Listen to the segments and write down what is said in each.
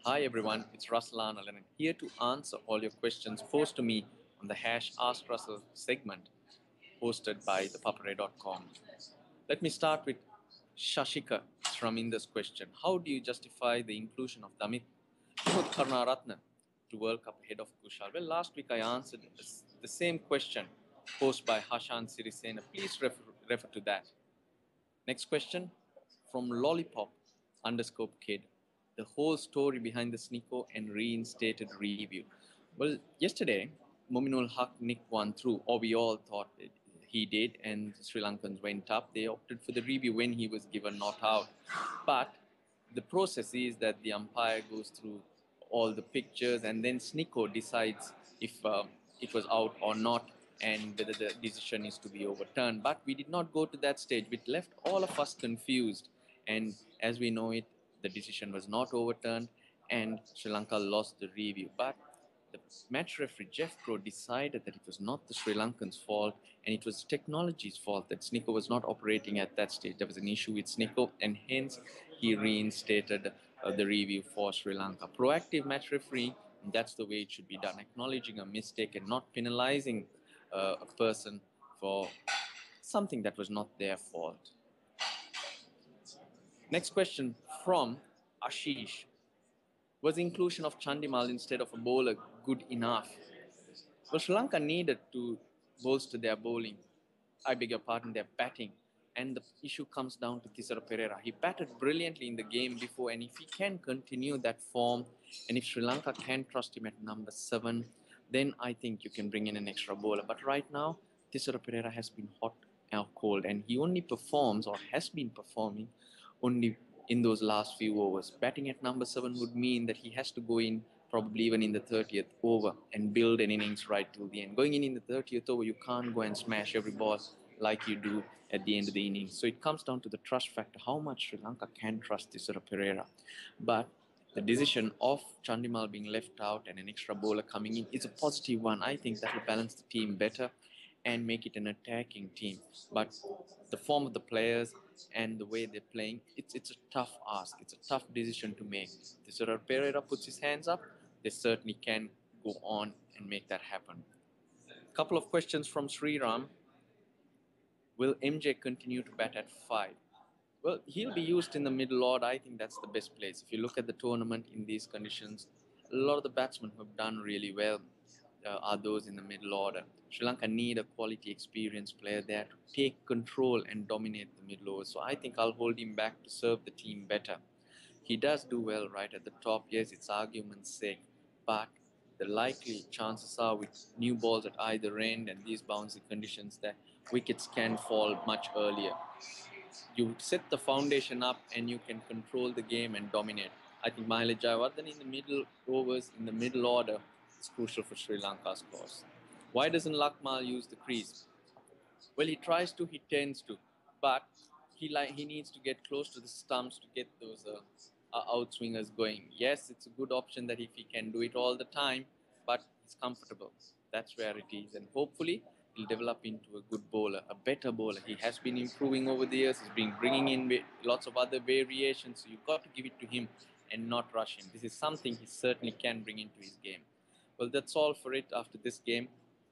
Hi everyone, it's Russel Arnold and I'm here to answer all your questions posed to me on the Ask Russell segment hosted by ThePapare.com. Let me start with Shashika from Inder's question. How do you justify the inclusion of Damit Karnaratne to World Cup ahead of Kushal? Well, last week I answered the same question posed by Hashan Sirisena. Please refer to that. Next question from Lollipop underscore kid. The whole story behind the Sneeko and reinstated review. Well, yesterday, Mominul Haq Nick won through, or we all thought he did, and Sri Lankans went up. They opted for the review when he was given not out. But the process is that the umpire goes through all the pictures and then Sneeko decides if it was out or not and whether the decision is to be overturned. But we did not go to that stage. It left all of us confused. And as we know it, the decision was not overturned and Sri Lanka lost the review. But the match referee Jeff Crow decided that it was not the Sri Lankans' fault and it was technology's fault that Sneeko was not operating at that stage. There was an issue with Sneeko and hence he reinstated the review for Sri Lanka. Proactive match refereeing, that's the way it should be done, acknowledging a mistake and not penalizing a person for something that was not their fault. Next question from Ashish. Was the inclusion of Chandimal instead of a bowler good enough? Well, Sri Lanka needed to bolster their bowling. I beg your pardon, their batting. And the issue comes down to Tissara Pereira. He batted brilliantly in the game before, and if he can continue that form, and if Sri Lanka can trust him at number 7, then I think you can bring in an extra bowler. But right now, Tissara Pereira has been hot or cold, and he only performs or has been performing only in those last few overs. Batting at number 7 would mean that he has to go in probably even in the 30th over and build an innings right till the end. Going in the 30th over, you can't go and smash every ball like you do at the end of the innings. So it comes down to the trust factor, how much Sri Lanka can trust Tissara Pereira. But the decision of Chandimal being left out and an extra bowler coming in is a positive one. I think that will balance the team better and make it an attacking team. But the form of the players and the way they're playing, it's a tough ask. It's a tough decision to make. If Tissara Pereira puts his hands up, they certainly can go on and make that happen. A couple of questions from Sriram. Will MJ continue to bat at 5? Well, he'll be used in the middle order. I think that's the best place. If you look at the tournament in these conditions, a lot of the batsmen who have done really well are those in the middle order. Sri Lanka need a quality, experienced player there to take control and dominate the middle order. So I think I'll hold him back to serve the team better. He does do well right at the top. Yes, it's argument's sake, but the likely chances are with new balls at either end and these bouncy conditions that wickets can fall much earlier. You set the foundation up and you can control the game and dominate. I think Mahela Jayawardene in the middle overs, in the middle order, is crucial for Sri Lanka's cause. Why doesn't Lakmal use the crease? Well, he tries to, he tends to, but he needs to get close to the stumps to get those outswingers going. Yes, it's a good option that if he can do it all the time, but he's comfortable. That's where it is, and hopefully he'll develop into a good bowler, a better bowler. He has been improving over the years. He's been bringing in lots of other variations. So you've got to give it to him and not rush him. This is something he certainly can bring into his game. Well, that's all for it after this game.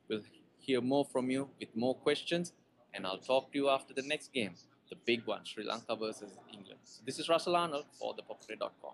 We'll hear more from you with more questions, and I'll talk to you after the next game, the big one, Sri Lanka versus England. So this is Russel Arnold for ThePapare.com.